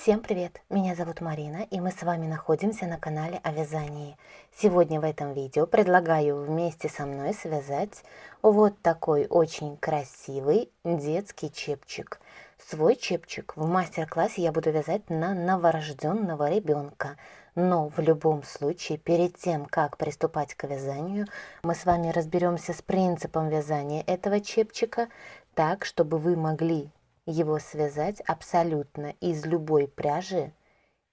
Всем привет! Меня зовут Марина, и мы с вами находимся на канале о вязании. Сегодня в этом видео предлагаю вместе со мной связать вот такой очень красивый детский чепчик. Свой чепчик в мастер-классе я буду вязать на новорожденного ребенка. Но в любом случае, перед тем, как приступать к вязанию, мы с вами разберемся с принципом вязания этого чепчика, так, чтобы вы могли его связать абсолютно из любой пряжи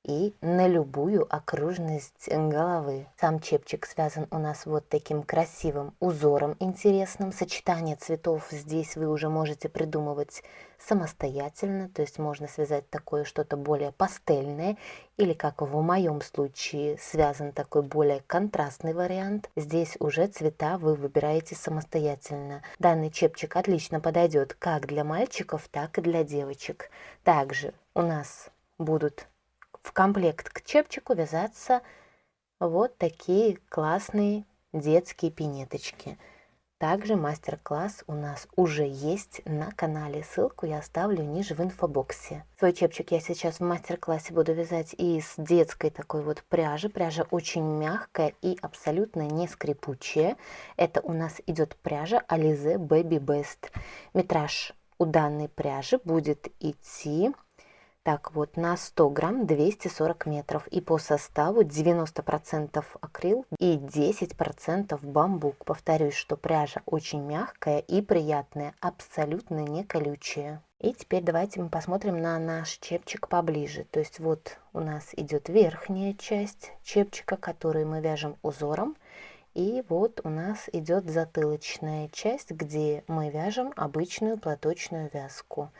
и на любую окружность головы. Сам чепчик связан у нас вот таким красивым узором интересным. Сочетание цветов здесь вы уже можете придумывать самостоятельно, то есть можно связать такое что-то более пастельное, или как в моем случае связан такой более контрастный вариант. Здесь уже цвета вы выбираете самостоятельно. Данный чепчик отлично подойдет как для мальчиков, так и для девочек. Также у нас будут в комплект к чепчику вязаться вот такие классные детские пинеточки. Также мастер-класс у нас уже есть на канале. Ссылку я оставлю ниже в инфобоксе. Свой чепчик я сейчас в мастер-классе буду вязать из детской такой вот пряжи. Пряжа очень мягкая и абсолютно не скрипучая. Это у нас идет пряжа Alize Baby Best. Метраж у данной пряжи будет идти так вот, на 100 грамм 240 метров. И по составу 90% акрил и 10% бамбук. Повторюсь, что пряжа очень мягкая и приятная, абсолютно не колючая. И теперь давайте мы посмотрим на наш чепчик поближе. То есть вот у нас идет верхняя часть чепчика, которую мы вяжем узором. И вот у нас идет затылочная часть, где мы вяжем обычную платочную вязку.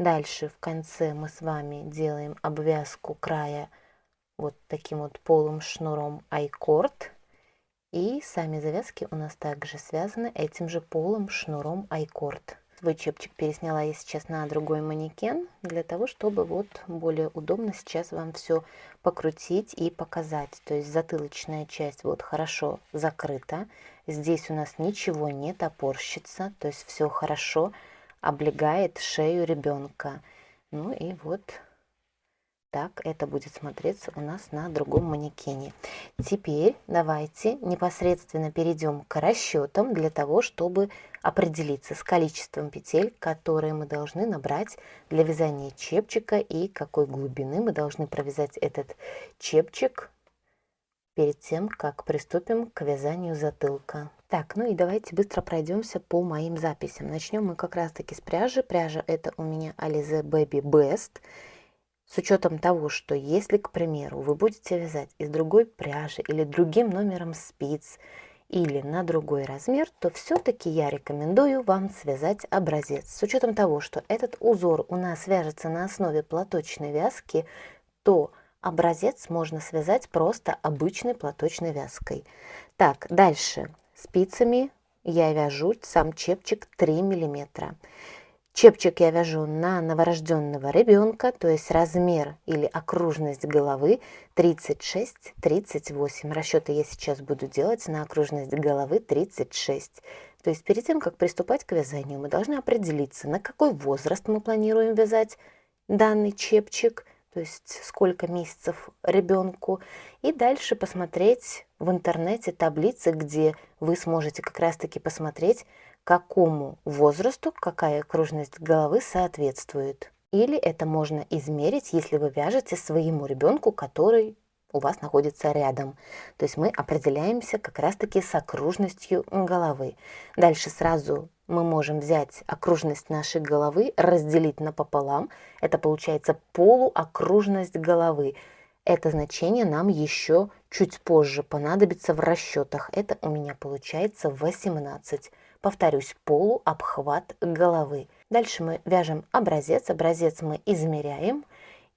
Дальше в конце мы с вами делаем обвязку края вот таким вот полым шнуром айкорд. И сами завязки у нас также связаны этим же полым шнуром айкорд. Свой чепчик пересняла я сейчас на другой манекен, для того, чтобы вот более удобно сейчас вам все покрутить и показать. То есть затылочная часть вот хорошо закрыта. Здесь у нас ничего не топорщится, то есть все хорошо облегает шею ребенка. Ну и вот так это будет смотреться у нас на другом манекене. Теперь давайте непосредственно перейдем к расчетам для того, чтобы определиться с количеством петель, которые мы должны набрать для вязания чепчика и какой глубины мы должны провязать этот чепчик перед тем, как приступим к вязанию затылка. Так, ну и давайте быстро пройдемся по моим записям. Начнем мы как раз-таки с пряжи. Пряжа это у меня Alize Baby Best. С учетом того, что если, к примеру, вы будете вязать из другой пряжи или другим номером спиц, или на другой размер, то все-таки я рекомендую вам связать образец. С учетом того, что этот узор у нас вяжется на основе платочной вязки, то образец можно связать просто обычной платочной вязкой. Так, дальше. Спицами я вяжу сам чепчик 3 миллиметра. Чепчик я вяжу на новорожденного ребенка, то есть размер или окружность головы 36-38. Расчеты я сейчас буду делать на окружность головы 36. То есть перед тем, как приступать к вязанию, мы должны определиться, на какой возраст мы планируем вязать данный чепчик, то есть сколько месяцев ребенку, и дальше посмотреть в интернете таблицы, где вы сможете как раз-таки посмотреть, какому возрасту какая окружность головы соответствует. Или это можно измерить, если вы вяжете своему ребенку, который у вас находится рядом. То есть мы определяемся как раз-таки с окружностью головы. Дальше сразу мы можем взять окружность нашей головы, разделить напополам. Это получается полуокружность головы. Это значение нам еще чуть позже понадобится в расчетах. Это у меня получается 18. Повторюсь, полуобхват головы. Дальше мы вяжем образец. Образец мы измеряем.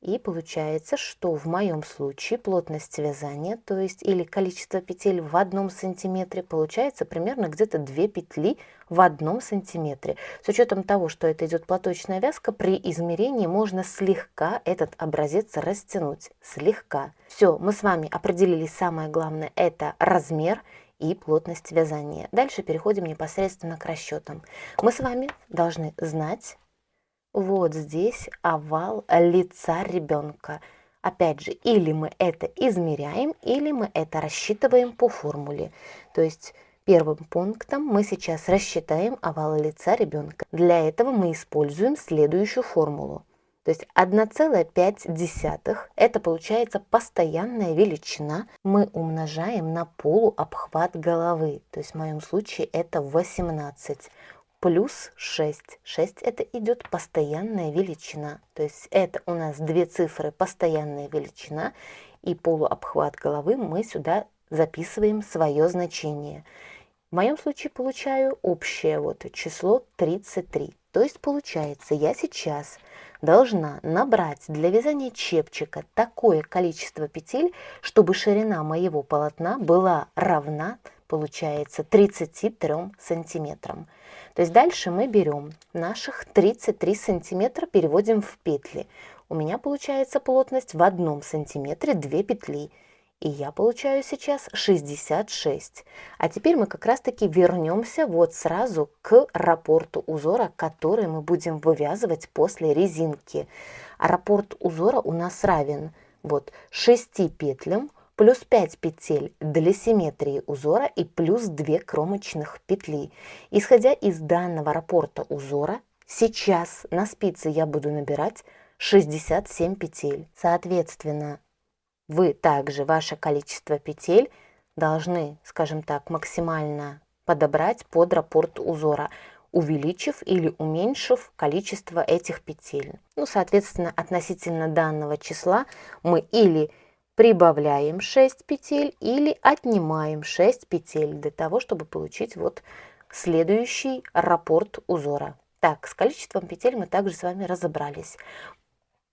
И получается, что в моем случае плотность вязания, то есть или количество петель в 1 сантиметре, получается примерно где-то 2 петли в 1 сантиметре. С учетом того, что это идет платочная вязка, при измерении можно слегка этот образец растянуть. Слегка. Все, мы с вами определили самое главное, это размер и плотность вязания. Дальше переходим непосредственно к расчетам. Мы с вами должны знать вот здесь овал лица ребенка. Опять же, или мы это измеряем, или мы это рассчитываем по формуле. То есть первым пунктом мы сейчас рассчитаем овал лица ребенка. Для этого мы используем следующую формулу. То есть 1,5 это получается постоянная величина. Мы умножаем на полуобхват головы. То есть в моем случае это 18 плюс 6. 6 это идет постоянная величина. То есть это у нас две цифры постоянная величина. И полуобхват головы мы сюда записываем свое значение. В моем случае получаю общее вот число 33. То есть получается, я сейчас должна набрать для вязания чепчика такое количество петель, чтобы ширина моего полотна была равна, получается, 33 сантиметрам. То есть дальше мы берем наших 33 сантиметра, переводим в петли. У меня получается плотность в 1 сантиметре 2 петли. И я получаю сейчас 66. А теперь мы как раз-таки вернемся вот сразу к раппорту узора, который мы будем вывязывать после резинки. А раппорт узора у нас равен вот 6 петлям плюс 5 петель для симметрии узора и плюс 2 кромочных петли. Исходя из данного раппорта узора, сейчас на спице я буду набирать 67 петель. Соответственно, вы также ваше количество петель должны, скажем так, максимально подобрать под раппорт узора, увеличив или уменьшив количество этих петель. Ну, соответственно, относительно данного числа мы или прибавляем 6 петель, или отнимаем 6 петель для того, чтобы получить вот следующий раппорт узора. Так, с количеством петель мы также с вами разобрались.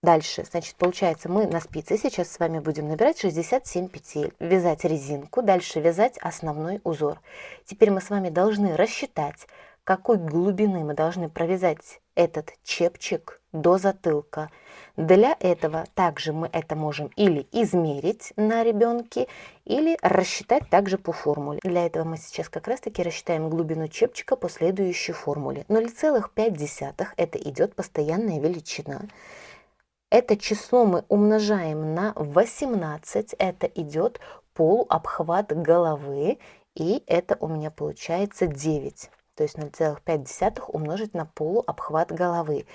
Дальше, значит, получается, мы на спице сейчас с вами будем набирать 67 петель, вязать резинку, дальше вязать основной узор. Теперь мы с вами должны рассчитать, какой глубины мы должны провязать этот чепчик до затылка. Для этого также мы это можем или измерить на ребенке, или рассчитать также по формуле. Для этого мы сейчас как раз таки рассчитаем глубину чепчика по следующей формуле. 0,5 это идет постоянная величина. Это число мы умножаем на 18, это идет полуобхват головы, и это у меня получается 9. То есть 0,5 умножить на полуобхват головы.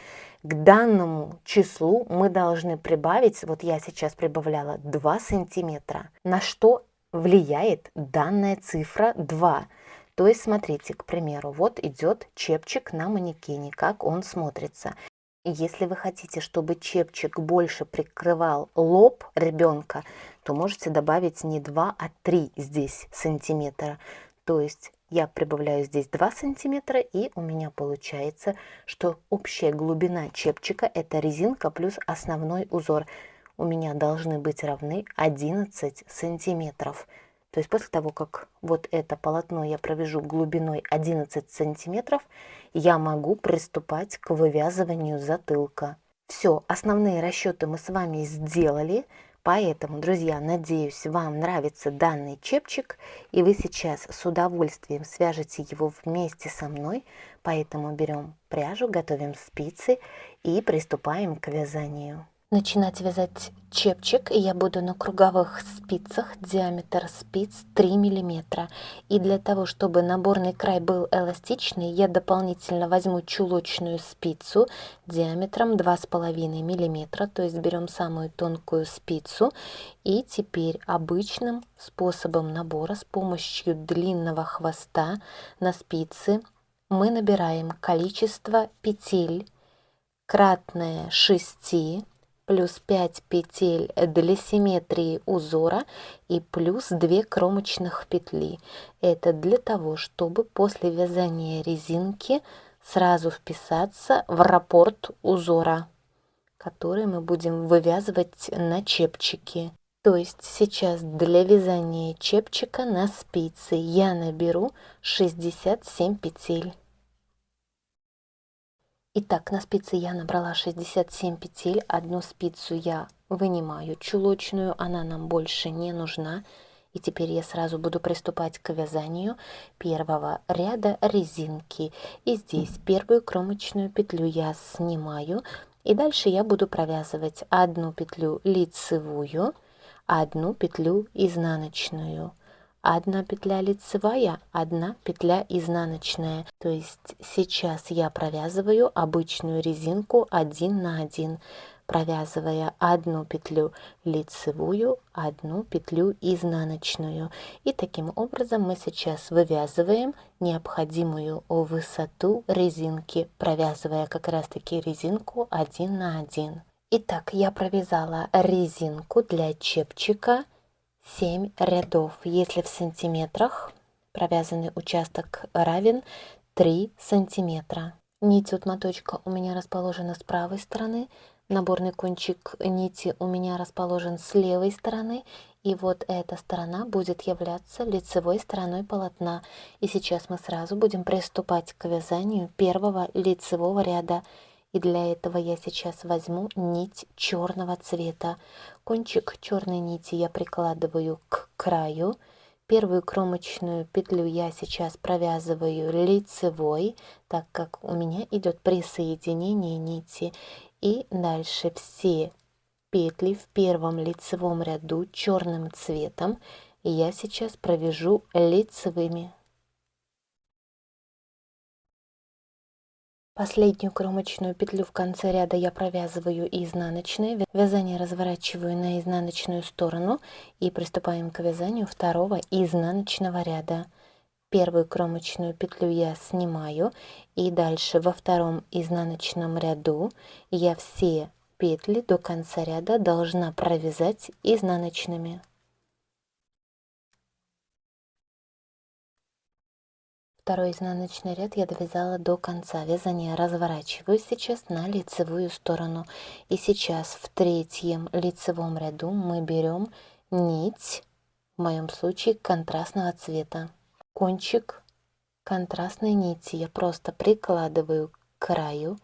К данному числу мы должны прибавить, вот я сейчас прибавляла 2 сантиметра. На что влияет данная цифра 2? То есть смотрите, к примеру, вот идет чепчик на манекене, как он смотрится. Если вы хотите, чтобы чепчик больше прикрывал лоб ребенка, то можете добавить не 2, а 3 здесь сантиметра. То есть я прибавляю здесь 2 сантиметра, и у меня получается, что общая глубина чепчика, это резинка плюс основной узор, у меня должны быть равны 11 сантиметров. То есть после того, как вот это полотно я провяжу глубиной 11 сантиметров, я могу приступать к вывязыванию затылка. Все, основные расчеты мы с вами сделали. Поэтому, друзья, надеюсь, вам нравится данный чепчик, и вы сейчас с удовольствием свяжете его вместе со мной. Поэтому берем пряжу, готовим спицы и приступаем к вязанию. Начинать вязать чепчик я буду на круговых спицах, диаметр спиц 3 мм. И для того, чтобы наборный край был эластичный, я дополнительно возьму чулочную спицу диаметром 2,5 мм, то есть берем самую тонкую спицу. И теперь обычным способом набора с помощью длинного хвоста на спице мы набираем количество петель кратное 6, плюс 5 петель для симметрии узора и плюс 2 кромочных петли. Это для того, чтобы после вязания резинки сразу вписаться в раппорт узора, который мы будем вывязывать на чепчике. То есть сейчас для вязания чепчика на спице я наберу 67 петель. Итак, на спице я набрала 67 петель, одну спицу я вынимаю чулочную, она нам больше не нужна. И теперь я сразу буду приступать к вязанию первого ряда резинки. И здесь первую кромочную петлю я снимаю. И дальше я буду провязывать одну петлю лицевую, одну петлю изнаночную. Одна петля лицевая, одна петля изнаночная. То есть сейчас я провязываю обычную резинку 1 на 1, провязывая одну петлю лицевую, одну петлю изнаночную. И таким образом мы сейчас вывязываем необходимую высоту резинки, провязывая как раз таки резинку 1 на 1. Итак, я провязала резинку для чепчика 7 рядов. Если в сантиметрах, провязанный участок равен 3 сантиметра. Нить от моточка у меня расположена с правой стороны, наборный кончик нити у меня расположен с левой стороны, и вот эта сторона будет являться лицевой стороной полотна. И сейчас мы сразу будем приступать к вязанию первого лицевого ряда. И для этого я сейчас возьму нить черного цвета. Кончик черной нити я прикладываю к краю. Первую кромочную петлю я сейчас провязываю лицевой, так как у меня идет присоединение нити. И дальше все петли в первом лицевом ряду черным цветом я сейчас провяжу лицевыми. Последнюю кромочную петлю в конце ряда я провязываю изнаночной. Вязание разворачиваю на изнаночную сторону и приступаем к вязанию второго изнаночного ряда. Первую кромочную петлю я снимаю, и дальше во втором изнаночном ряду я все петли до конца ряда должна провязать изнаночными. Второй изнаночный ряд я довязала до конца вязания. Разворачиваю сейчас на лицевую сторону. И сейчас в третьем лицевом ряду мы берем нить, в моем случае контрастного цвета. Кончик контрастной нити я просто прикладываю к краю.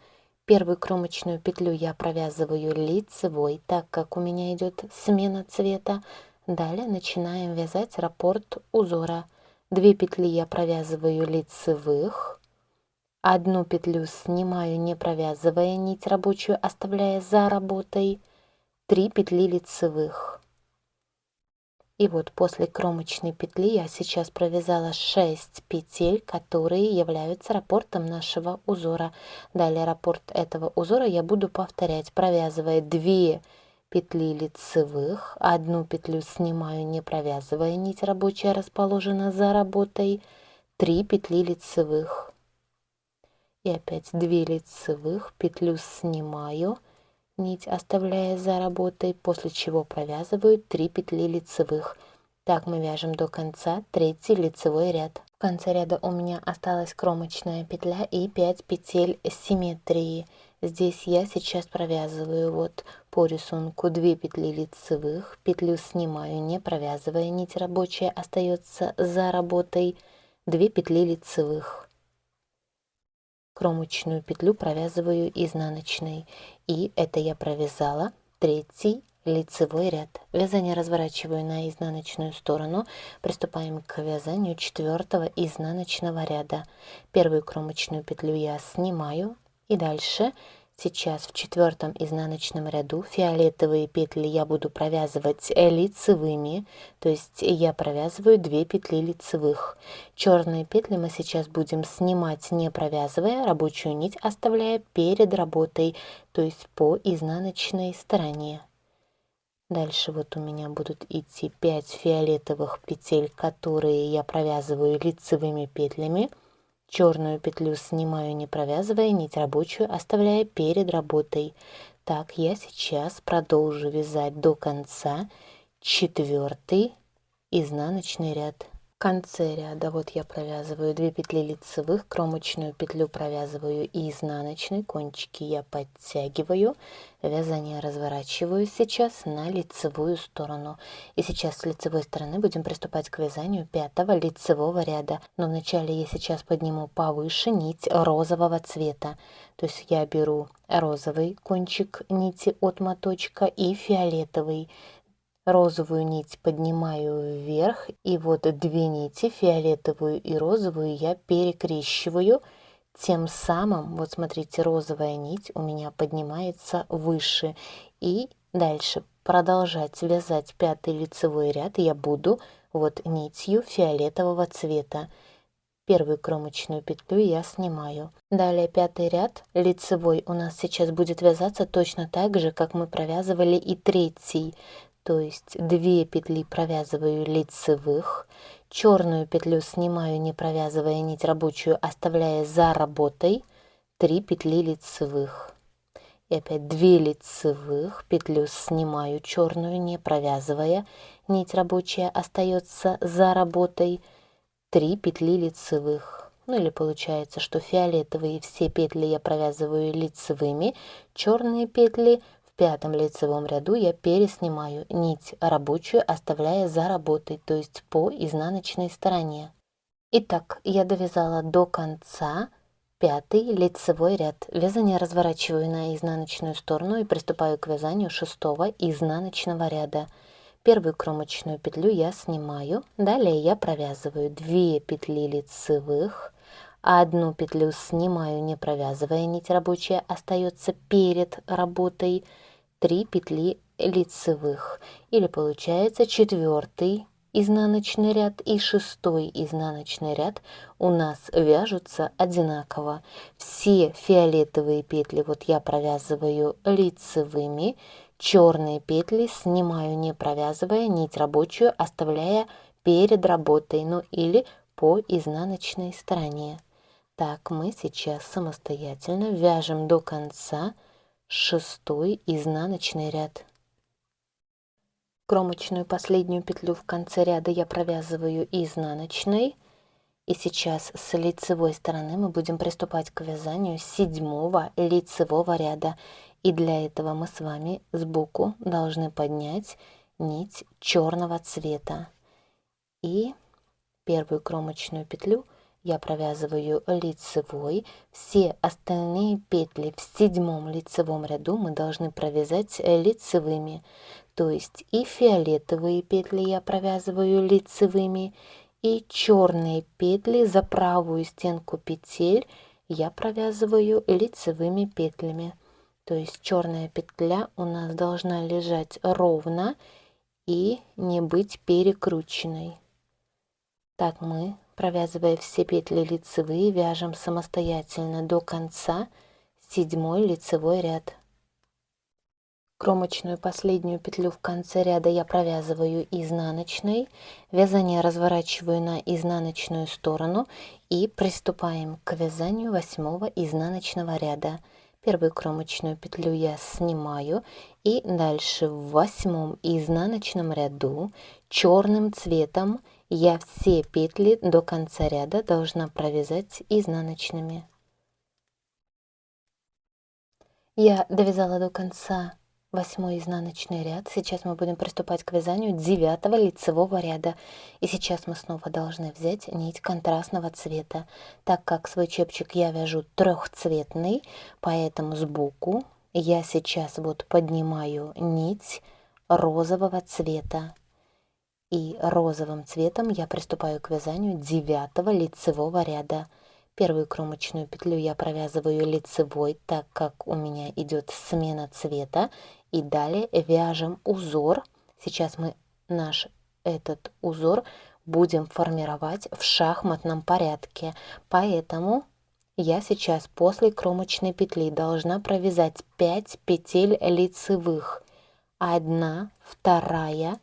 Первую кромочную петлю я провязываю лицевой, так как у меня идет смена цвета. Далее начинаем вязать раппорт узора. 2 петли я провязываю лицевых, одну петлю снимаю, не провязывая нить рабочую, оставляя за работой, 3 петли лицевых. И вот после кромочной петли я сейчас провязала 6 петель, которые являются раппортом нашего узора. Далее раппорт этого узора я буду повторять, провязывая 2 петли лицевых, одну петлю снимаю, не провязывая, нить рабочая расположена за работой, 3 петли лицевых. И опять 2 лицевых, петлю снимаю, нить оставляя за работой, после чего провязываю 3 петли лицевых. Так мы вяжем до конца третий лицевой ряд. В конце ряда у меня осталась кромочная петля и 5 петель симметрии. Здесь я сейчас провязываю вот по рисунку 2 петли лицевых, петлю снимаю, не провязывая, нить рабочая остается за работой, 2 петли лицевых. Кромочную петлю провязываю изнаночной, и это я провязала третий лицевой ряд. Вязание разворачиваю на изнаночную сторону. Приступаем к вязанию четвертого изнаночного ряда. Первую кромочную петлю я снимаю, и дальше сейчас в четвертом изнаночном ряду фиолетовые петли я буду провязывать лицевыми, то есть я провязываю 2 петли лицевых. Черные петли мы сейчас будем снимать, не провязывая, рабочую нить оставляя перед работой, то есть по изнаночной стороне. Дальше вот у меня будут идти 5 фиолетовых петель, которые я провязываю лицевыми петлями. Черную петлю снимаю, не провязывая, нить рабочую оставляя перед работой. Так, я сейчас продолжу вязать до конца четвертый изнаночный ряд. В конце ряда вот я провязываю 2 петли лицевых, кромочную петлю провязываю и изнаночной, кончики я подтягиваю, вязание разворачиваю сейчас на лицевую сторону. И сейчас с лицевой стороны будем приступать к вязанию 5-го лицевого ряда. Но вначале я сейчас подниму повыше нить розового цвета. То есть я беру розовый кончик нити от моточка и фиолетовый. Розовую нить поднимаю вверх, и вот две нити, фиолетовую и розовую, я перекрещиваю. Тем самым, вот смотрите, розовая нить у меня поднимается выше. И дальше продолжать вязать 5-й лицевой ряд я буду вот нитью фиолетового цвета. Первую кромочную петлю я снимаю. Далее 5-й ряд лицевой у нас сейчас будет вязаться точно так же, как мы провязывали и 3-й. То есть 2 петли провязываю лицевых, черную петлю снимаю, не провязывая нить рабочую, оставляя за работой 3 петли лицевых. И опять 2 лицевых, петлю снимаю черную, не провязывая, нить рабочая остается за работой, 3 петли лицевых. Ну или получается, что фиолетовые все петли я провязываю лицевыми, черные петли в 5-м лицевом ряду я переснимаю, нить рабочую оставляя за работой, то есть по изнаночной стороне. Итак, я довязала до конца 5-й лицевой ряд. Вязание разворачиваю на изнаночную сторону и приступаю к вязанию 6-го изнаночного ряда. Первую кромочную петлю я снимаю, далее я провязываю 2 петли лицевых, 1 петлю снимаю, не провязывая, нить рабочая остается перед работой, 3 петли лицевых, или получается 4-й изнаночный ряд и 6-й изнаночный ряд у нас вяжутся одинаково. Все фиолетовые петли вот я провязываю лицевыми, черные петли снимаю, не провязывая, нить рабочую оставляя перед работой, ну или по изнаночной стороне. Так, мы сейчас самостоятельно вяжем до конца 6-й изнаночный ряд. Кромочную последнюю петлю в конце ряда я провязываю изнаночной. И сейчас с лицевой стороны мы будем приступать к вязанию 7-го лицевого ряда. И для этого мы с вами сбоку должны поднять нить черного цвета. И первую кромочную петлю я провязываю лицевой. Все остальные петли в 7-м лицевом ряду мы должны провязать лицевыми. То есть и фиолетовые петли я провязываю лицевыми, и черные петли за правую стенку петель я провязываю лицевыми петлями. То есть черная петля у нас должна лежать ровно и не быть перекрученной. Так мы, провязывая все петли лицевые, вяжем самостоятельно до конца 7-й лицевой ряд. Кромочную последнюю петлю в конце ряда я провязываю изнаночной, вязание разворачиваю на изнаночную сторону и приступаем к вязанию 8-го изнаночного ряда. Первую кромочную петлю я снимаю и дальше в 8-м изнаночном ряду черным цветом я все петли до конца ряда должна провязать изнаночными. Я довязала до конца 8-й изнаночный ряд. Сейчас мы будем приступать к вязанию 9-го лицевого ряда. И сейчас мы снова должны взять нить контрастного цвета. Так как свой чепчик я вяжу трехцветный, поэтому сбоку я сейчас вот поднимаю нить розового цвета. И розовым цветом я приступаю к вязанию 9-го лицевого ряда. Первую кромочную петлю я провязываю лицевой, так как у меня идет смена цвета. И далее вяжем узор. Сейчас мы наш этот узор будем формировать в шахматном порядке. Поэтому я сейчас после кромочной петли должна провязать 5 петель лицевых. 1, 2,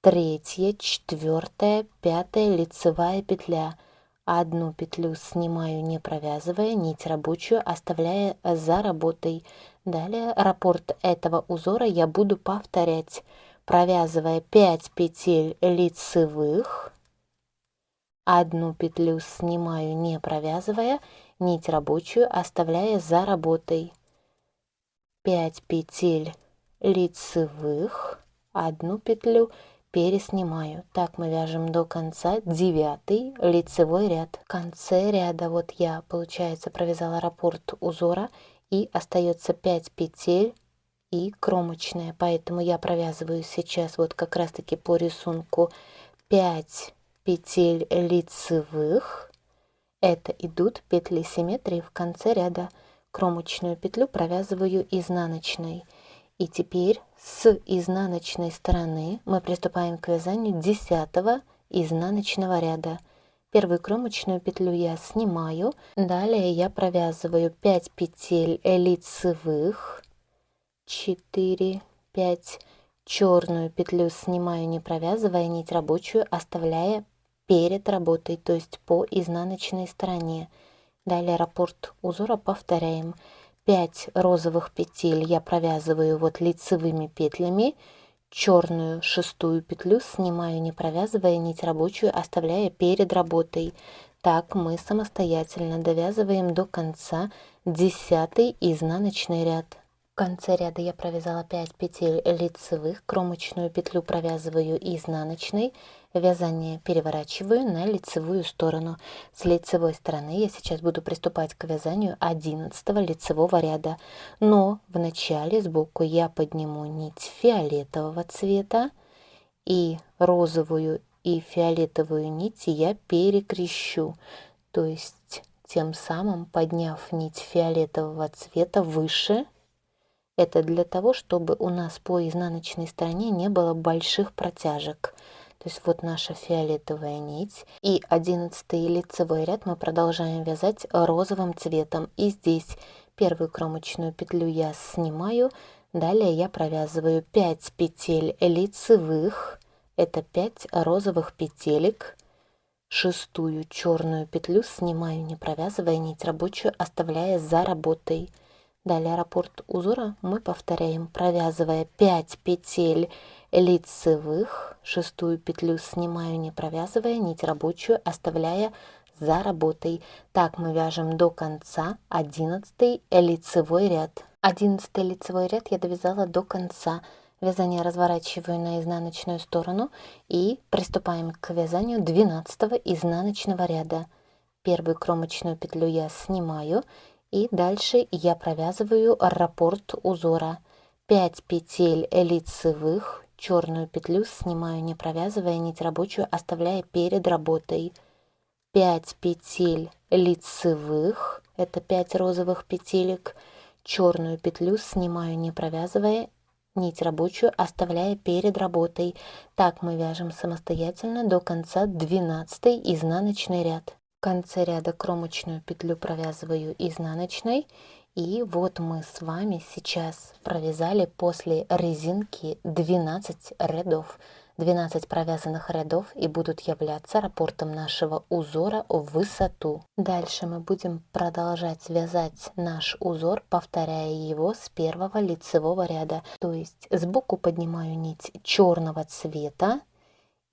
3, 4, 5 лицевая петля. 1 петлю снимаю, не провязывая, нить рабочую оставляя за работой. Далее раппорт этого узора я буду повторять, провязывая 5 петель лицевых, 1 петлю снимаю, не провязывая, нить рабочую оставляя за работой. 5 петель лицевых, 1 петлю переснимаю. Так мы вяжем до конца 9-й лицевой ряд. В конце ряда вот я, получается, провязала раппорт узора и остается 5 петель и кромочная. Поэтому я провязываю сейчас вот как раз таки по рисунку 5 петель лицевых. Это идут петли симметрии в конце ряда. Кромочную петлю провязываю изнаночной. И теперь с изнаночной стороны мы приступаем к вязанию 10 изнаночного ряда. Первую кромочную петлю я снимаю. Далее я провязываю 5 петель лицевых. 4, 5. Черную петлю снимаю, не провязывая нить рабочую, оставляя перед работой, то есть по изнаночной стороне. Далее раппорт узора повторяем. 5 розовых петель я провязываю вот лицевыми петлями. Черную шестую петлю снимаю, не провязывая нить рабочую, оставляя перед работой. Так мы самостоятельно довязываем до конца 10 изнаночный ряд. В конце ряда я провязала 5 петель лицевых, кромочную петлю провязываю изнаночной, вязание переворачиваю на лицевую сторону. С лицевой стороны я сейчас буду приступать к вязанию 11 лицевого ряда, но вначале сбоку я подниму нить фиолетового цвета и розовую и фиолетовую нить я перекрещу, то есть тем самым подняв нить фиолетового цвета выше. Это для того, чтобы у нас по изнаночной стороне не было больших протяжек. То есть вот наша фиолетовая нить. И 11 лицевой ряд мы продолжаем вязать розовым цветом. И здесь первую кромочную петлю я снимаю. Далее я провязываю 5 петель лицевых. Это 5 розовых петелек. Шестую черную петлю снимаю, не провязывая нить рабочую, оставляя за работой. Далее раппорт узора мы повторяем, провязывая 5 петель лицевых, шестую петлю снимаю, не провязывая нить рабочую, оставляя за работой. Так мы вяжем до конца 11 лицевой ряд. 11 лицевой ряд я довязала до конца. Вязание разворачиваю на изнаночную сторону и приступаем к вязанию 12 изнаночного ряда. Первую кромочную петлю я снимаю. И дальше я провязываю раппорт узора. 5 петель лицевых, черную петлю снимаю, не провязывая нить рабочую, оставляя перед работой. 5 петель лицевых, это 5 розовых петелек, черную петлю снимаю, не провязывая нить рабочую, оставляя перед работой. Так мы вяжем самостоятельно до конца 12 изнаночный ряд. В конце ряда кромочную петлю провязываю изнаночной. И вот мы с вами сейчас провязали после резинки 12 рядов. 12 провязанных рядов и будут являться раппортом нашего узора в высоту. Дальше мы будем продолжать вязать наш узор, повторяя его с первого лицевого ряда. То есть сбоку поднимаю нить черного цвета.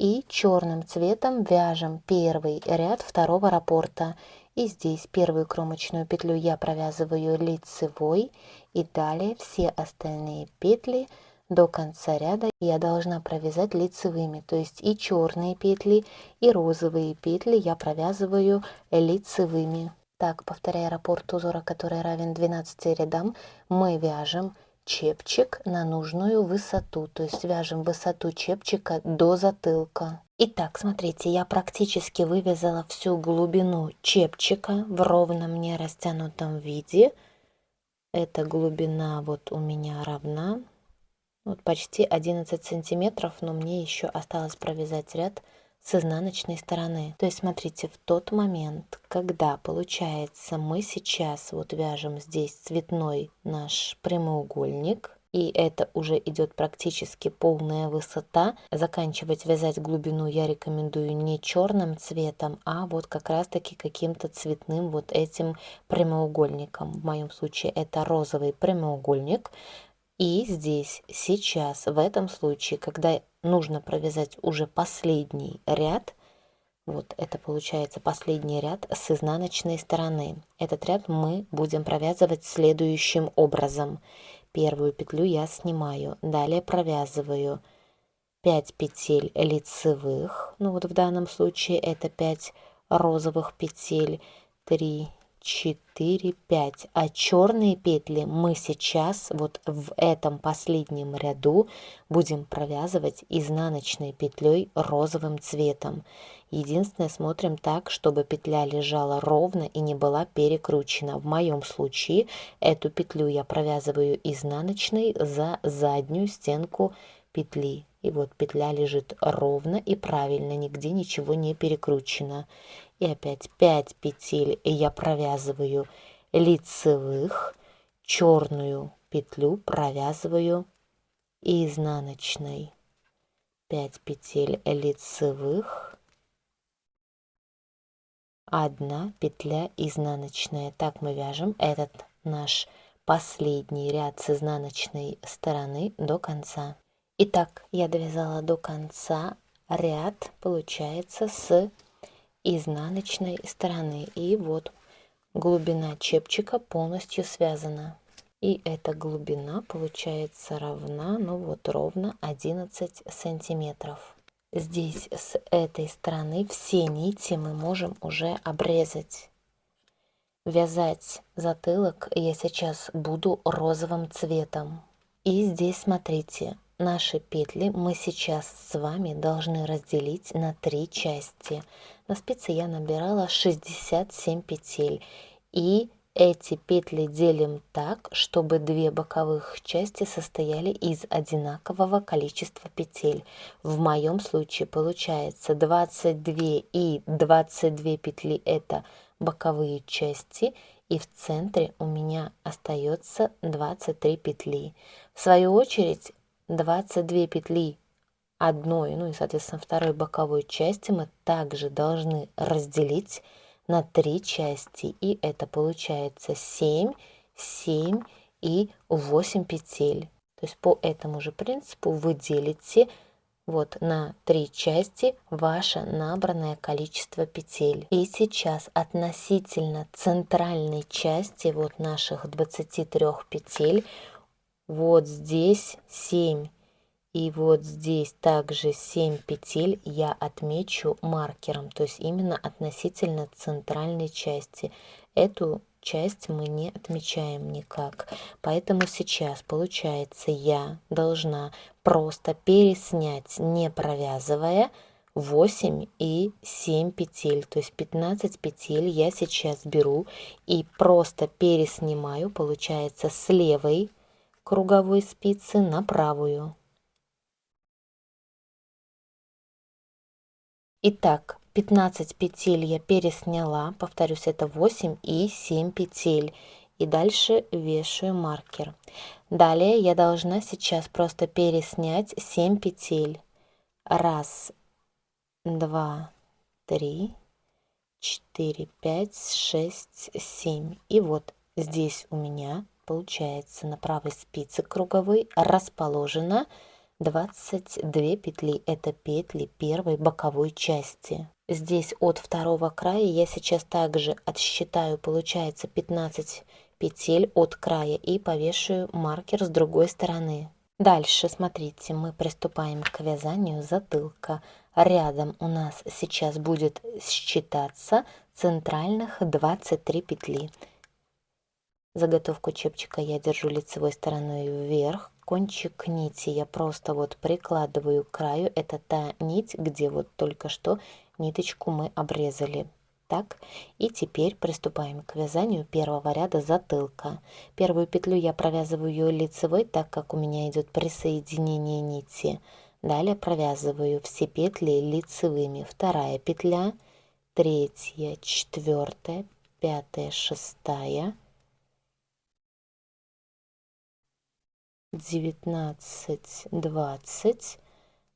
И черным цветом вяжем первый ряд второго раппорта. И здесь первую кромочную петлю я провязываю лицевой. И далее все остальные петли до конца ряда я должна провязать лицевыми. То есть и черные петли, и розовые петли я провязываю лицевыми. Так, повторяя раппорт узора, который равен 12 рядам, мы вяжем чепчик на нужную высоту, то есть вяжем высоту чепчика до затылка. Итак, смотрите, я практически вывязала всю глубину чепчика в ровном не растянутом виде. Эта глубина вот у меня равна вот почти 11 сантиметров, но мне еще осталось провязать ряд с изнаночной стороны. То есть смотрите, в тот момент, когда получается мы сейчас вот вяжем здесь цветной наш прямоугольник, и это уже идет практически полная высота, заканчивать вязать глубину я рекомендую не черным цветом, а вот как раз таки каким-то цветным вот этим прямоугольником. В моем случае это розовый прямоугольник. И здесь, сейчас, в этом случае, когда нужно провязать уже последний ряд, вот это получается последний ряд с изнаночной стороны. Этот ряд мы будем провязывать следующим образом. Первую петлю я снимаю, далее провязываю 5 петель лицевых, ну вот в данном случае это 5 розовых петель, 3, 4, 5. А черные петли мы сейчас вот в этом последнем ряду будем провязывать изнаночной петлей розовым цветом. Единственное, смотрим так, чтобы петля лежала ровно и не была перекручена. В моем случае эту петлю я провязываю изнаночной за заднюю стенку петли. И вот петля лежит ровно и правильно, нигде ничего не перекручено. И опять 5 петель я провязываю лицевых, черную петлю провязываю изнаночной. 5 петель лицевых, 1 петля изнаночная. Так мы вяжем этот наш последний ряд с изнаночной стороны до конца. Итак, я довязала до конца ряд, получается, с изнаночной стороны. И вот глубина чепчика полностью связана. И эта глубина получается равна, ну вот ровно 11 сантиметров. Здесь с этой стороны все нити мы можем уже обрезать. Вязать затылок я сейчас буду розовым цветом. И здесь смотрите, наши петли мы сейчас с вами должны разделить на 3 части. На спице я набирала 67 петель. И эти петли делим так, чтобы 2 боковых части состояли из одинакового количества петель. В моем случае получается 22 и 22 петли это боковые части, и в центре у меня остается 23 петли. В свою очередь 22 петли одной, ну и соответственно второй боковой части мы также должны разделить на 3 части, и это получается 7, 7 и 8 петель. То есть по этому же принципу вы делите вот на 3 части ваше набранное количество петель. И сейчас относительно центральной части вот наших 23 петель, вот здесь 7 и вот здесь также 7 петель я отмечу маркером, то есть именно относительно центральной части. Эту часть мы не отмечаем никак. Поэтому сейчас, получается, я должна просто переснять, не провязывая, 8 и 7 петель. То есть 15 петель я сейчас беру и просто переснимаю, получается, с левой круговой спицы на правую. Итак, 15 петель я пересняла, повторюсь, это 8 и 7 петель. И дальше вешаю маркер. Далее я должна сейчас просто переснять 7 петель. 1, 2, 3, 4, 5, 6, 7. И вот здесь у меня получается на правой спице круговой расположено 22 петли. Это петли первой боковой части. Здесь от второго края я сейчас также отсчитаю, получается 15 петель от края и повешаю маркер с другой стороны. Дальше, смотрите, мы приступаем к вязанию затылка. Рядом у нас сейчас будет считаться центральных 23 петли. Заготовку чепчика я держу лицевой стороной вверх. Кончик нити я просто вот прикладываю к краю. Это та нить, где вот только что ниточку мы обрезали. Так, и теперь приступаем к вязанию первого ряда затылка. Первую петлю я провязываю лицевой, так как у меня идет присоединение нити. Далее провязываю все петли лицевыми. Вторая петля, третья, четвертая, пятая, шестая, 19, 20,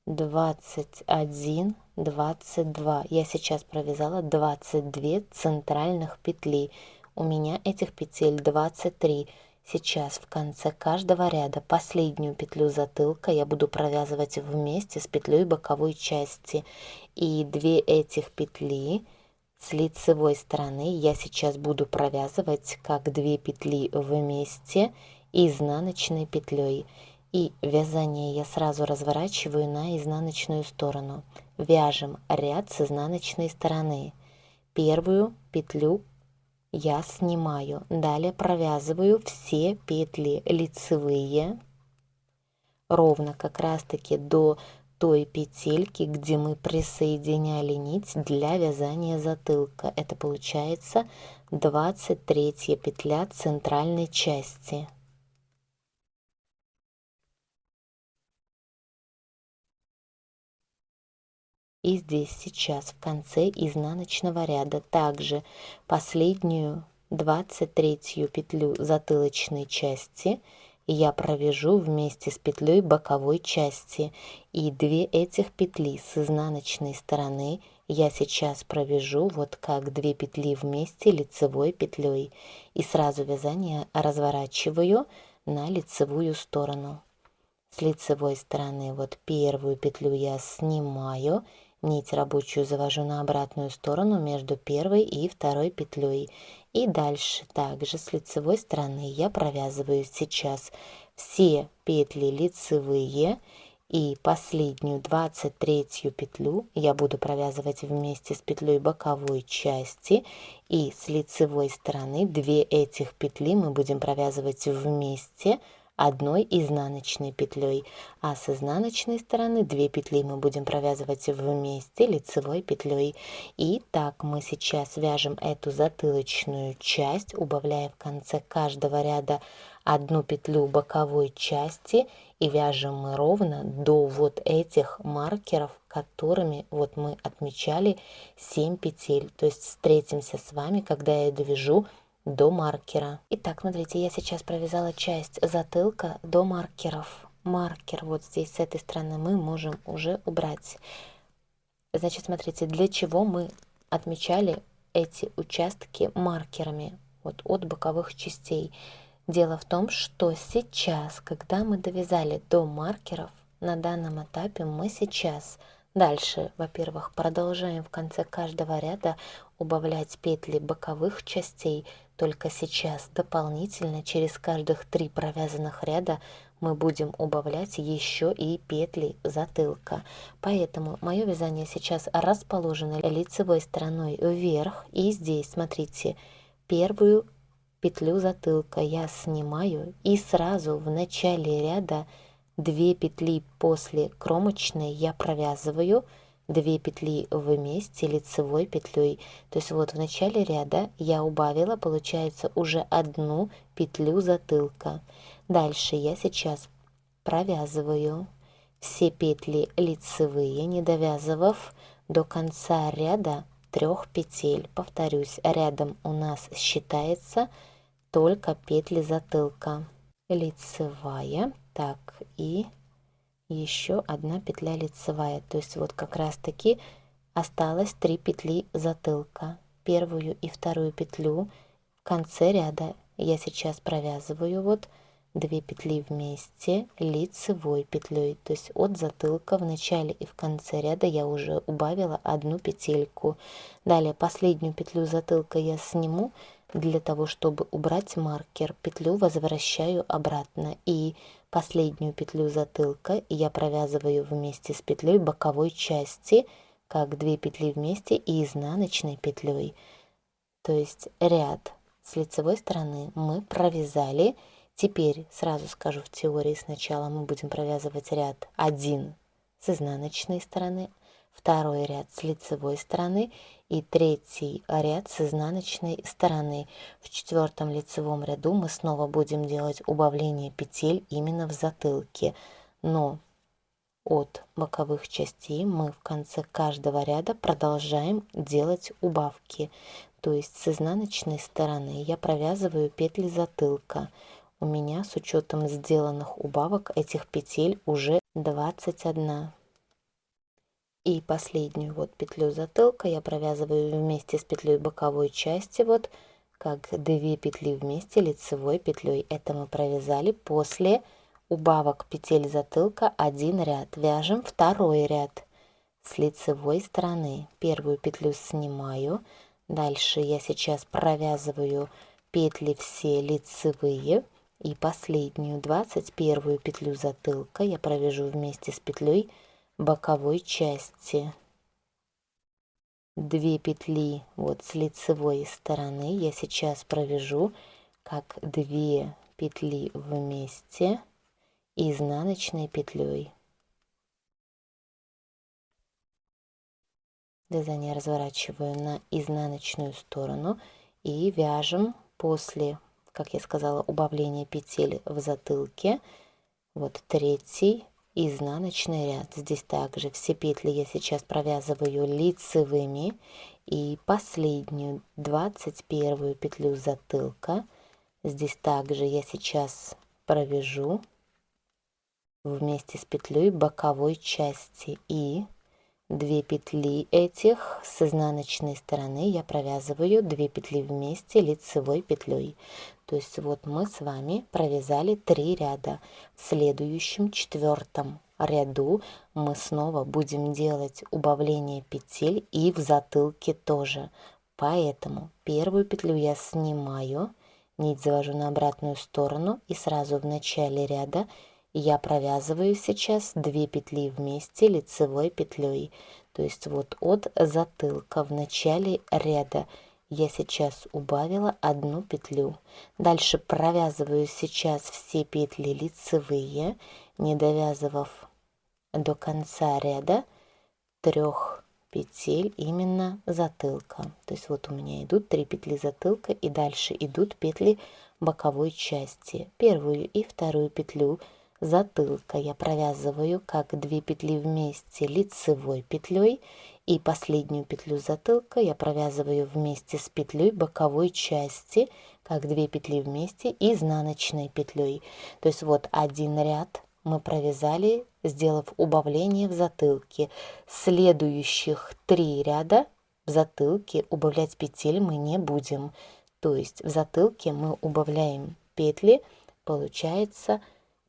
21, 22. Я сейчас провязала 22 центральных петли. У меня этих петель 23. Сейчас в конце каждого ряда последнюю петлю затылка я буду провязывать вместе с петлей боковой части. И 2 этих петли с лицевой стороны я сейчас буду провязывать как 2 петли вместе изнаночной петлей. И вязание я сразу разворачиваю на изнаночную сторону. Вяжем ряд с изнаночной стороны. Первую петлю я снимаю. Далее провязываю все петли лицевые ровно как раз таки до той петельки, где мы присоединяли нить для вязания затылка. Это получается 23 петля центральной части. И здесь сейчас в конце изнаночного ряда также последнюю 23 петлю затылочной части я провяжу вместе с петлей боковой части. И две этих петли с изнаночной стороны я сейчас провяжу вот как 2 петли вместе лицевой петлей. И сразу вязание разворачиваю на лицевую сторону. С лицевой стороны вот первую петлю я снимаю, нить рабочую завожу на обратную сторону между первой и второй петлей. И дальше также с лицевой стороны я провязываю сейчас все петли лицевые. И последнюю 23 петлю я буду провязывать вместе с петлей боковой части. И с лицевой стороны 2 этих петли мы будем провязывать вместе одной изнаночной петлей, а с изнаночной стороны 2 петли мы будем провязывать вместе лицевой петлей. И так мы сейчас вяжем эту затылочную часть, убавляя в конце каждого ряда 1 петлю боковой части, и вяжем мы ровно до вот этих маркеров, которыми вот мы отмечали 7 петель. То есть встретимся с вами, когда я довяжу до маркера. Итак, смотрите, я сейчас провязала часть затылка до маркеров. Маркер вот здесь с этой стороны мы можем уже убрать. Значит, смотрите, для чего мы отмечали эти участки маркерами вот от боковых частей. Дело в том, что сейчас, когда мы довязали до маркеров, на данном этапе мы сейчас дальше, во-первых, продолжаем в конце каждого ряда убавлять петли боковых частей. Только сейчас дополнительно через каждых 3 провязанных ряда мы будем убавлять еще и петли затылка. Поэтому мое вязание сейчас расположено лицевой стороной вверх. И здесь, смотрите, первую петлю затылка я снимаю, и сразу в начале ряда 2 петли после кромочной я провязываю 2 петли вместе лицевой петлей. То есть вот в начале ряда я убавила, получается, уже 1 петлю затылка. Дальше я сейчас провязываю все петли лицевые, не довязывав до конца ряда 3 петель. Повторюсь, рядом у нас считается только петли затылка. Лицевая, так, и еще 1 петля лицевая. То есть вот как раз таки осталось 3 петли затылка. Первую и вторую петлю в конце ряда я сейчас провязываю вот 2 петли вместе лицевой петлей. То есть от затылка в начале и в конце ряда я уже убавила 1 петельку. Далее последнюю петлю затылка я сниму. Для того, чтобы убрать маркер, петлю возвращаю обратно. И последнюю петлю затылка я провязываю вместе с петлей боковой части, как 2 петли вместе и изнаночной петлей. То есть ряд с лицевой стороны мы провязали. Теперь сразу скажу, в теории сначала мы будем провязывать ряд 1 с изнаночной стороны, второй ряд с лицевой стороны и третий ряд с изнаночной стороны. В 4-м лицевом ряду мы снова будем делать убавление петель именно в затылке, но от боковых частей мы в конце каждого ряда продолжаем делать убавки. То есть с изнаночной стороны я провязываю петли затылка. У меня с учетом сделанных убавок этих петель уже 21. И последнюю вот петлю затылка я провязываю вместе с петлей боковой части, вот как 2 петли вместе лицевой петлей. Это мы провязали после убавок петель затылка 1 ряд. Вяжем второй ряд с лицевой стороны. Первую петлю снимаю. Дальше я сейчас провязываю петли все лицевые. И последнюю 21 петлю затылка я провяжу вместе с петлей боковой части. 2 петли вот с лицевой стороны я сейчас провяжу как 2 петли вместе изнаночной петлей. Вязание разворачиваю на изнаночную сторону и вяжем после, как я сказала, убавления петель в затылке. Вот третий изнаночный ряд. Здесь также все петли я сейчас провязываю лицевыми. И последнюю 21 петлю затылка здесь также я сейчас провяжу вместе с петлей боковой части, и 2 петли этих с изнаночной стороны я провязываю 2 петли вместе лицевой петлей. То есть вот мы с вами провязали 3 ряда. В следующем 4-м ряду мы снова будем делать убавление петель и в затылке тоже. Поэтому первую петлю я снимаю, нить завожу на обратную сторону, и сразу в начале ряда я провязываю сейчас 2 петли вместе лицевой петлей. То есть вот от затылка в начале ряда я сейчас убавила 1 петлю. Дальше провязываю сейчас все петли лицевые, не довязывав до конца ряда 3 петель именно затылка. То есть вот у меня идут 3 петли затылка, и дальше идут петли боковой части. Первую и вторую петлю затылка я провязываю как 2 петли вместе лицевой петлей, и последнюю петлю затылка я провязываю вместе с петлей боковой части как 2 петли вместе изнаночной петлей. То есть вот один ряд мы провязали, сделав убавление в затылке. Следующих 3 ряда в затылке убавлять петель мы не будем. То есть в затылке мы убавляем петли, получается,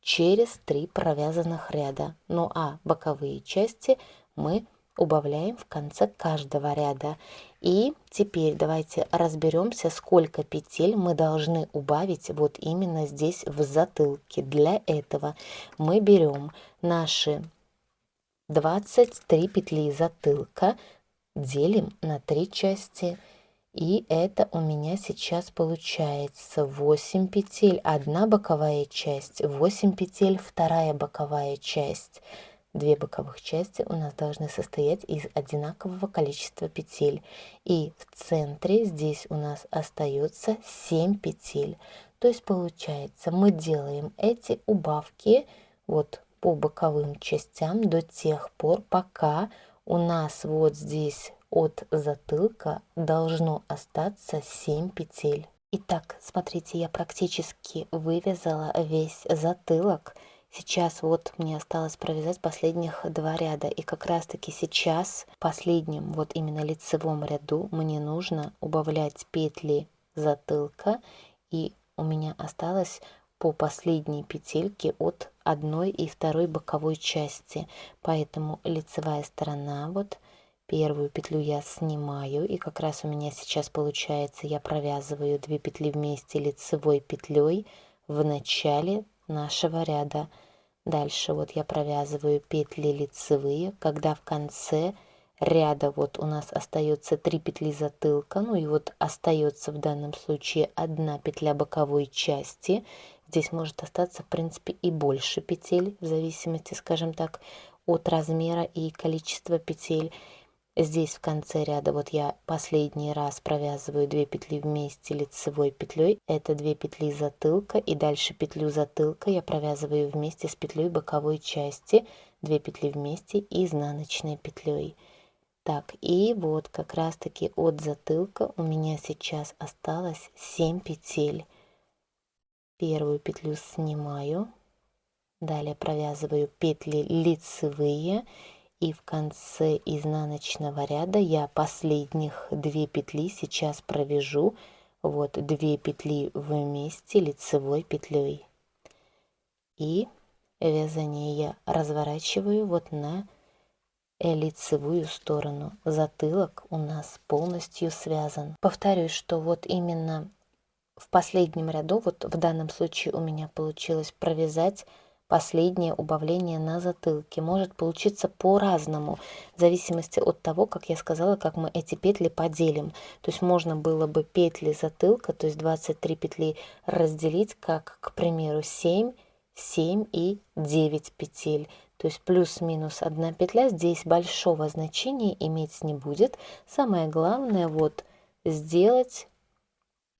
через 3 провязанных ряда. Ну а боковые части мы убавляем в конце каждого ряда. И теперь давайте разберемся, сколько петель мы должны убавить вот именно здесь в затылке. Для этого мы берем наши 23 петли затылка, делим на 3 части. И это у меня сейчас получается 8 петель, 1 боковая часть, 8 петель, 2 боковая часть. 2 боковых части у нас должны состоять из одинакового количества петель. И в центре здесь у нас остается 7 петель. То есть получается, мы делаем эти убавки вот по боковым частям до тех пор, пока у нас вот здесь от затылка должно остаться 7 петель. Итак, смотрите, я практически вывязала весь затылок. Сейчас вот мне осталось провязать последних 2 ряда, и как раз таки сейчас в последнем вот именно лицевом ряду мне нужно убавлять петли затылка, и у меня осталось по последней петельке от 1 и 2 боковой части. Поэтому лицевая сторона, вот первую петлю я снимаю, и как раз у меня сейчас получается, я провязываю 2 петли вместе лицевой петлей в начале нашего ряда. Дальше вот я провязываю петли лицевые, когда в конце ряда вот у нас остается 3 петли затылка, ну и вот остается в данном случае 1 петля боковой части. Здесь может остаться в принципе и больше петель, в зависимости, скажем так, от размера и количества петель. Здесь в конце ряда вот я последний раз провязываю 2 петли вместе лицевой петлей, это 2 петли затылка, и дальше петлю затылка я провязываю вместе с петлей боковой части, 2 петли вместе изнаночной петлей. Так, и вот как раз таки от затылка у меня сейчас осталось 7 петель. Первую петлю снимаю, далее провязываю петли лицевые, и в конце изнаночного ряда я последних 2 петли сейчас провяжу вот 2 петли вместе лицевой петлей, и вязание я разворачиваю вот на лицевую сторону. Затылок у нас полностью связан. Повторюсь, что вот именно в последнем ряду, вот в данном случае у меня получилось провязать последнее убавление на затылке. Может получиться по-разному, в зависимости от того, как я сказала, как мы эти петли поделим. То есть можно было бы петли затылка, то есть 23 петли, разделить как, к примеру, 7, 7 и 9 петель. То есть плюс-минус одна петля. Здесь большого значения иметь не будет. Самое главное вот сделать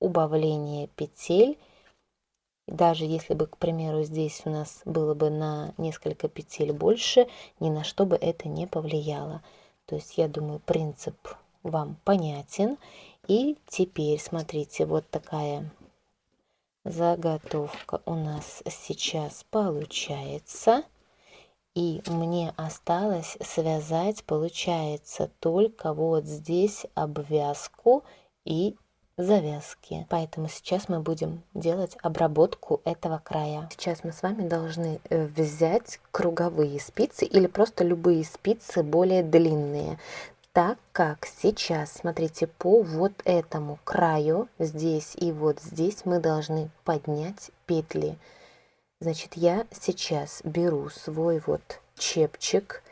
убавление петель. Даже если бы, к примеру, здесь у нас было бы на несколько петель больше, ни на что бы это не повлияло. То есть я думаю, принцип вам понятен. И теперь смотрите, вот такая заготовка у нас сейчас получается. И мне осталось связать, получается, только вот здесь обвязку и завязки. Поэтому сейчас мы будем делать обработку этого края. Сейчас мы с вами должны взять круговые спицы или просто любые спицы более длинные. Так как сейчас, смотрите, по вот этому краю, здесь и вот здесь мы должны поднять петли. Значит, я сейчас беру свой вот чепчик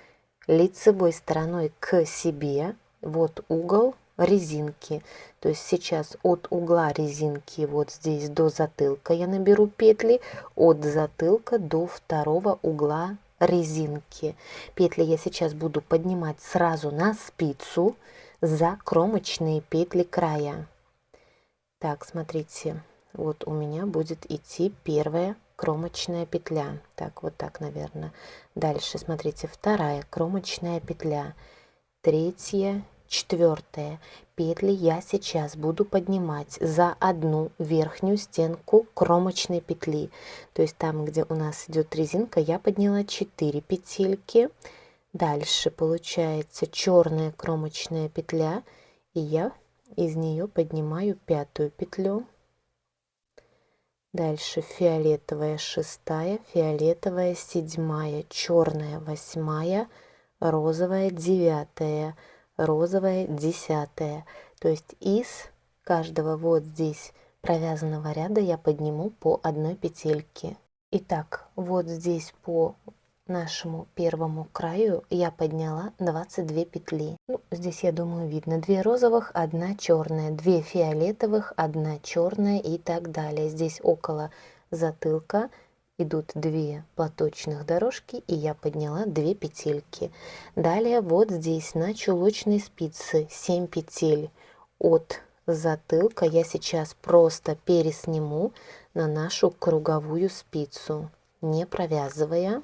лицевой стороной к себе, вот угол резинки. То есть сейчас от угла резинки вот здесь до затылка я наберу петли, от затылка до второго угла резинки. Петли я сейчас буду поднимать сразу на спицу за кромочные петли края. Так, смотрите, вот у меня будет идти первая кромочная петля. Так, вот так, наверное. Дальше, смотрите, вторая кромочная петля, третья, четвертая. Петли я сейчас буду поднимать за одну верхнюю стенку кромочной петли. То есть там, где у нас идет резинка, я подняла 4 петельки. Дальше получается черная кромочная петля, и я из нее поднимаю пятую петлю. Дальше фиолетовая шестая, фиолетовая седьмая, черная восьмая, розовая девятая, розовая десятая. То есть из каждого вот здесь провязанного ряда я подниму по одной петельке. Итак, вот здесь по нашему первому краю я подняла 22 петли. Ну, здесь, я думаю, видно 2 розовых, 1 черная, 2 фиолетовых, 1 черная и так далее. Здесь около затылка идут 2 платочных дорожки, и я подняла 2 петельки. Далее вот здесь на чулочной спице 7 петель от затылка я сейчас просто пересниму на нашу круговую спицу, не провязывая.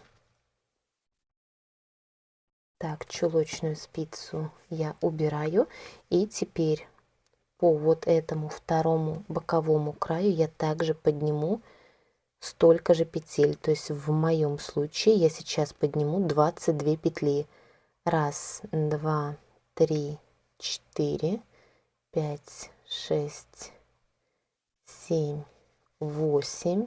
Так, чулочную спицу я убираю, и теперь по вот этому второму боковому краю я также подниму столько же петель. То есть в моем случае я сейчас подниму 22 петли. 1, 2, 3, 4, 5, 6, 7, 8.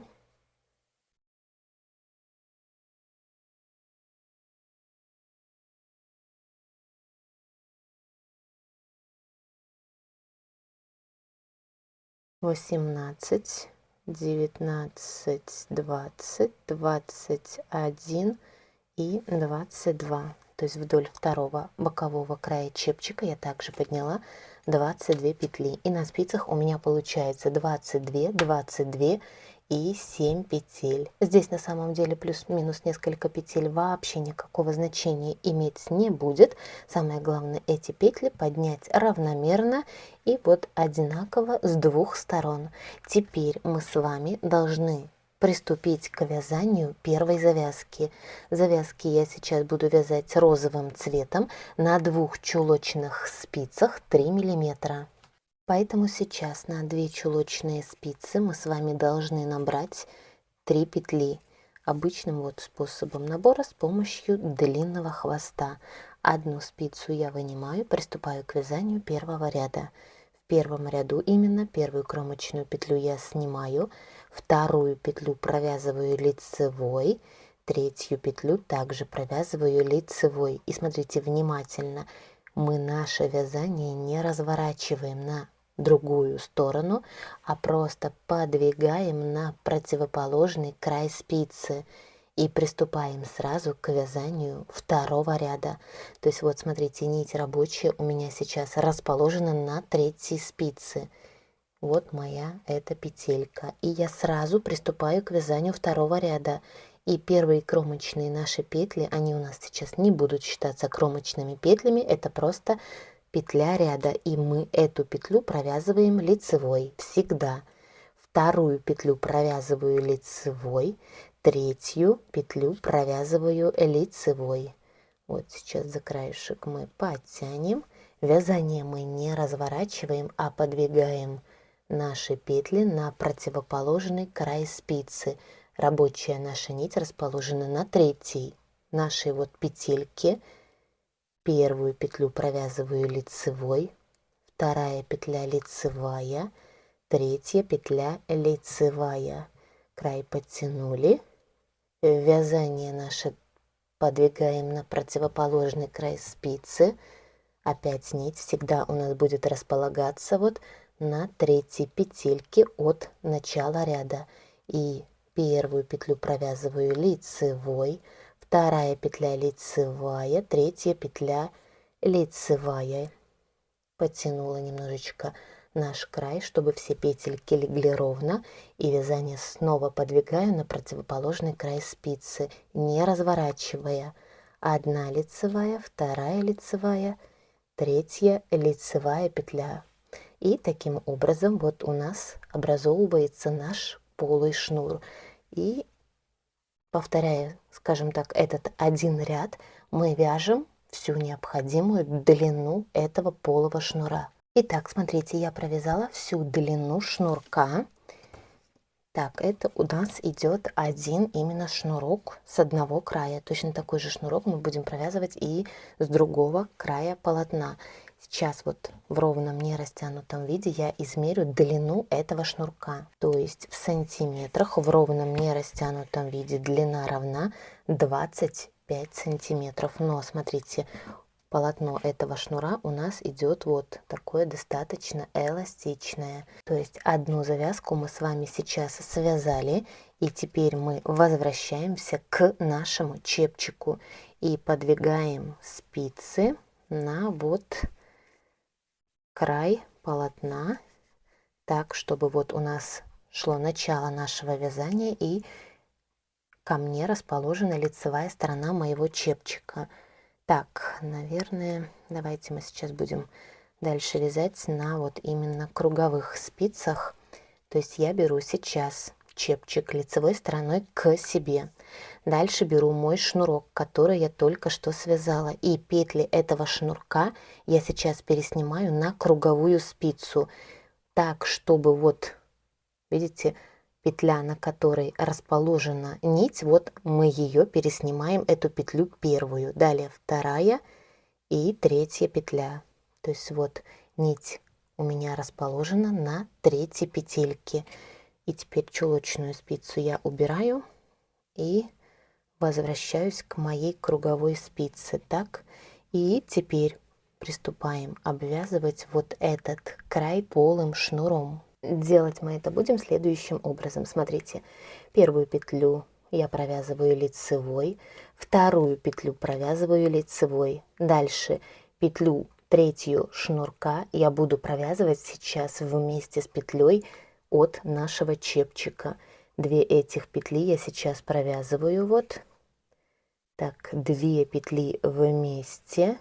18, 19, 20, 21 и 22. То есть вдоль второго бокового края чепчика я также подняла 22 петли. И на спицах у меня получается 22, 22 и 7 петель. Здесь на самом деле плюс-минус несколько петель вообще никакого значения иметь не будет. Самое главное, эти петли поднять равномерно и вот одинаково с двух сторон. Теперь мы с вами должны приступить к вязанию первой завязки. Завязки я сейчас буду вязать розовым цветом на 2 чулочных спицах 3 миллиметра. Поэтому сейчас на 2 чулочные спицы мы с вами должны набрать 3 петли обычным вот способом набора с помощью длинного хвоста. Одну спицу я вынимаю, приступаю к вязанию первого ряда. В первом ряду именно первую кромочную петлю я снимаю, вторую петлю провязываю лицевой, третью петлю также провязываю лицевой. И смотрите внимательно, мы наше вязание не разворачиваем на другую сторону, а просто подвигаем на противоположный край спицы. и приступаем сразу к вязанию второго ряда. То есть вот смотрите, нить рабочая у меня сейчас расположена на третьей спице. Вот моя эта петелька. И я сразу приступаю к вязанию второго ряда. И первые кромочные наши петли, они у нас сейчас не будут считаться кромочными петлями, это просто петля ряда. И мы эту петлю провязываем лицевой всегда. Вторую петлю провязываю лицевой, третью петлю провязываю лицевой. Вот сейчас за краешек мы подтянем. Вязание мы не разворачиваем, а подвигаем наши петли на противоположный край спицы. Рабочая наша нить расположена на третьей нашей вот петельке. Первую петлю провязываю лицевой, вторая петля лицевая, третья петля лицевая. Край подтянули. Вязание наше подвигаем на противоположный край спицы. Опять нить всегда у нас будет располагаться вот на третьей петельке от начала ряда. И первую петлю провязываю лицевой, вторая петля лицевая, третья петля лицевая. Подтянула немножечко наш край, чтобы все петельки легли ровно, и вязание снова подвигаю на противоположный край спицы, не разворачивая. Одна лицевая, вторая лицевая, третья лицевая петля. И таким образом вот у нас образовывается наш полый шнур. И повторяя, скажем так, этот один ряд, мы вяжем всю необходимую длину этого полого шнура. Итак, смотрите, я провязала всю длину шнурка. Так, это у нас идет один именно шнурок с одного края. Точно такой же шнурок мы будем провязывать и с другого края полотна. Сейчас вот в ровном не растянутом виде я измерю длину этого шнурка. То есть в сантиметрах в ровном не растянутом виде длина равна 25 сантиметров. Но смотрите, полотно этого шнура у нас идет вот такое достаточно эластичное. То есть одну завязку мы с вами сейчас связали, и теперь мы возвращаемся к нашему чепчику и подвигаем спицы на вот край полотна, так, чтобы вот у нас шло начало нашего вязания, и ко мне расположена лицевая сторона моего чепчика. Так, наверное, давайте мы сейчас будем дальше вязать на вот именно круговых спицах. То есть я беру сейчас чепчик лицевой стороной к себе. Дальше беру мой шнурок, который я только что связала. И петли этого шнурка я сейчас переснимаю на круговую спицу. Так, чтобы вот, видите, петля, на которой расположена нить, вот мы ее переснимаем, эту петлю первую. Далее вторая и третья петля. То есть вот нить у меня расположена на третьей петельке. И теперь чулочную спицу я убираю и возвращаюсь к моей круговой спице. Так, и теперь приступаем обвязывать вот этот край полым шнуром. Делать мы это будем следующим образом. Смотрите, первую петлю я провязываю лицевой, вторую петлю провязываю лицевой. Дальше петлю третью шнурка я буду провязывать сейчас вместе с петлей от нашего чепчика. Две этих петли я сейчас провязываю вот так, две петли вместе.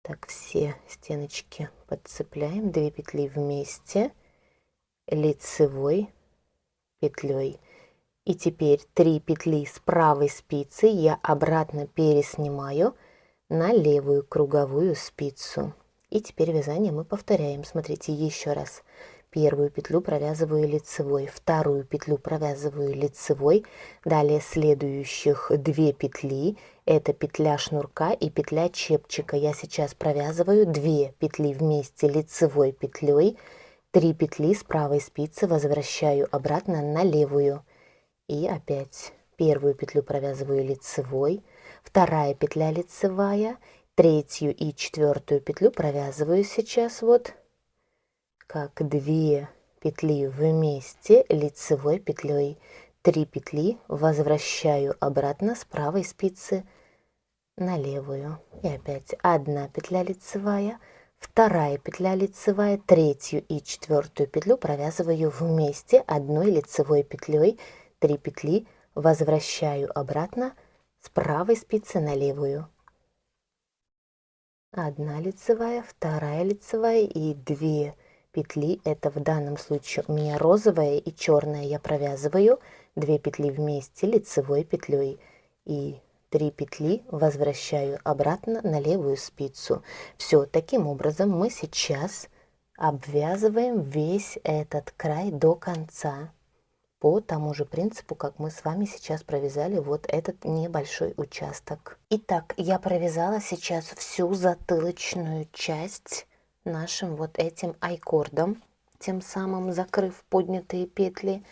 Так, все стеночки подцепляем, 2 петли вместе лицевой петлей. И теперь 3 петли с правой спицы я обратно переснимаю на левую круговую спицу. И теперь вязание мы повторяем. Смотрите еще раз. Первую петлю провязываю лицевой, вторую петлю провязываю лицевой, далее следующих 2 петли, это петля шнурка и петля чепчика. Я сейчас провязываю 2 петли вместе лицевой петлей, 3 петли с правой спицы возвращаю обратно на левую. И опять первую петлю провязываю лицевой, вторая петля лицевая, третью и четвертую петлю провязываю сейчас вот как 2 петли вместе лицевой петлей, 3 петли, возвращаю обратно с правой спицы на левую. И опять 1 петля лицевая, 2 петля лицевая, 3 и 4 петлю провязываю вместе одной лицевой петлей, 3 петли, возвращаю обратно с правой спицы на левую. 1 лицевая, 2 лицевая и 2 петли, это в данном случае у меня розовая и черная, я провязываю 2 петли вместе лицевой петлей и 3 петли возвращаю обратно на левую спицу. Все, таким образом мы сейчас обвязываем весь этот край до конца по тому же принципу, как мы с вами сейчас провязали вот этот небольшой участок. Итак, я провязала сейчас всю затылочную часть нашим вот этим айкордом, тем самым закрыв поднятые петли,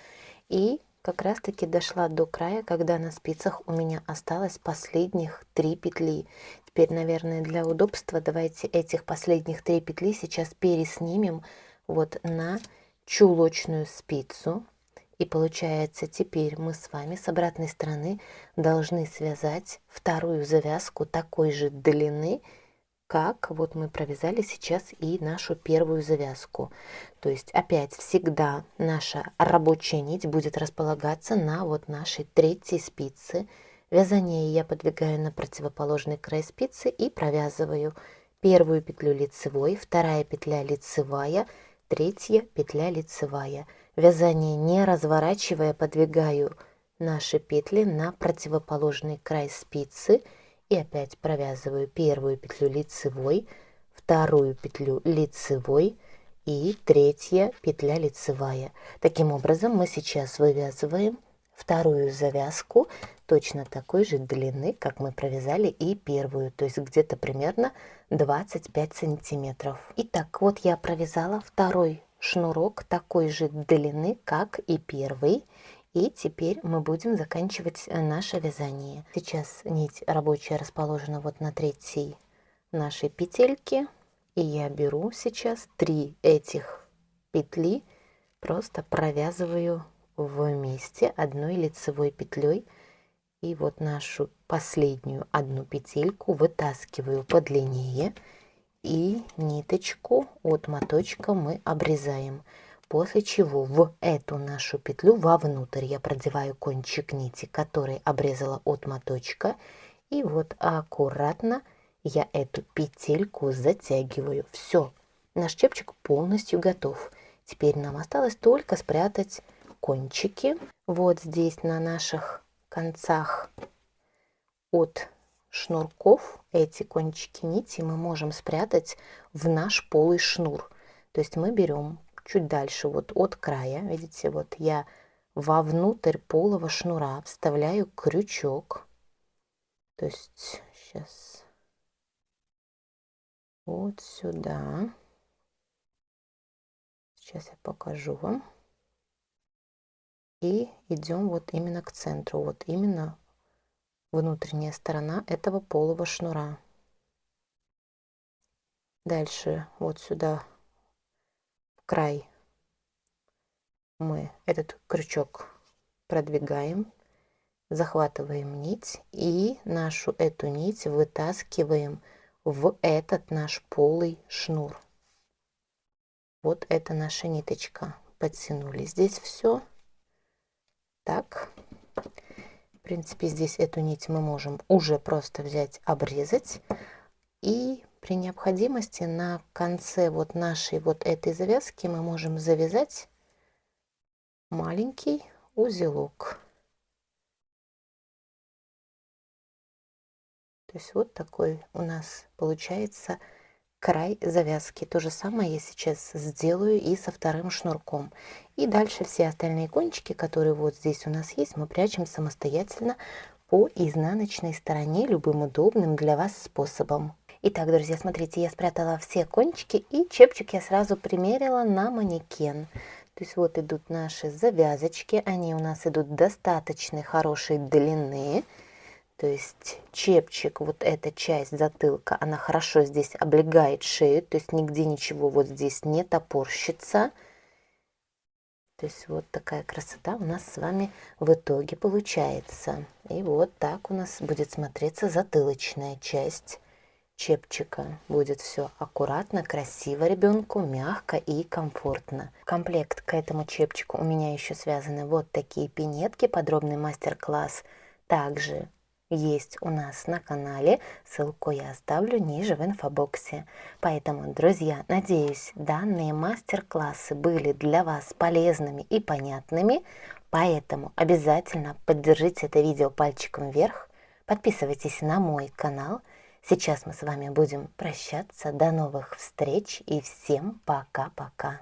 и как раз таки дошла до края, когда на спицах у меня осталось последних 3 петли. Теперь, наверное, для удобства давайте этих последних 3 петли сейчас переснимем вот на чулочную спицу. И получается, теперь мы с вами с обратной стороны должны связать вторую завязку такой же длины, как вот мы провязали сейчас и нашу первую завязку. То есть опять всегда наша рабочая нить будет располагаться на вот нашей 3-й спице. Вязание я подвигаю на противоположный край спицы и провязываю первую петлю лицевой, 2 петля лицевая, 3 петля лицевая. Вязание не разворачивая, подвигаю наши петли на противоположный край спицы и опять провязываю первую петлю лицевой, 2 петлю лицевой и 3 петля лицевая. Таким образом мы сейчас вывязываем вторую завязку точно такой же длины, как мы провязали и первую, то есть где-то примерно 25 сантиметров. Итак, вот я провязала второй шнурок такой же длины, как и первый. И теперь мы будем заканчивать наше вязание. Сейчас нить рабочая расположена вот на 3-й нашей петельке. И я беру сейчас 3 этих петли, просто провязываю вместе одной лицевой петлей. И вот нашу последнюю одну петельку вытаскиваю подлиннее. И ниточку от моточка мы обрезаем. После чего в эту нашу петлю вовнутрь я продеваю кончик нити, который обрезала от моточка. И вот аккуратно я эту петельку затягиваю. Все, наш чепчик полностью готов. Теперь нам осталось только спрятать кончики. Вот здесь на наших концах от шнурков эти кончики нити мы можем спрятать в наш полый шнур. То есть мы берем чуть дальше вот от края, видите, вот я вовнутрь полого шнура вставляю крючок. То есть сейчас вот сюда. Сейчас я покажу вам. И идем вот именно к центру, вот именно внутренняя сторона этого полого шнура. Дальше вот сюда в край мы этот крючок продвигаем, захватываем нить и нашу эту нить вытаскиваем в этот наш полый шнур. Вот это наша ниточка. Подтянули здесь все. Так. В принципе, здесь эту нить мы можем уже просто взять, обрезать. И при необходимости на конце вот нашей вот этой завязки мы можем завязать маленький узелок. То есть вот такой у нас получается край завязки. То же самое я сейчас сделаю и со вторым шнурком. И дальше все остальные кончики, которые вот здесь у нас есть, мы прячем самостоятельно по изнаночной стороне любым удобным для вас способом. Итак, друзья, смотрите, я спрятала все кончики, и чепчик я сразу примерила на манекен. То есть вот идут наши завязочки, они у нас идут достаточно хорошей длины. То есть чепчик, вот эта часть затылка, она хорошо здесь облегает шею, то есть нигде ничего вот здесь не топорщится. То есть вот такая красота у нас с вами в итоге получается. И вот так у нас будет смотреться затылочная часть чепчика. Будет все аккуратно, красиво ребенку, мягко и комфортно. В комплект к этому чепчику у меня еще связаны вот такие пинетки, подробный мастер-класс также есть у нас на канале, ссылку я оставлю ниже в инфобоксе. Поэтому, друзья, надеюсь, данные мастер-классы были для вас полезными и понятными, поэтому обязательно поддержите это видео пальчиком вверх, подписывайтесь на мой канал. Сейчас мы с вами будем прощаться. До новых встреч и всем пока-пока.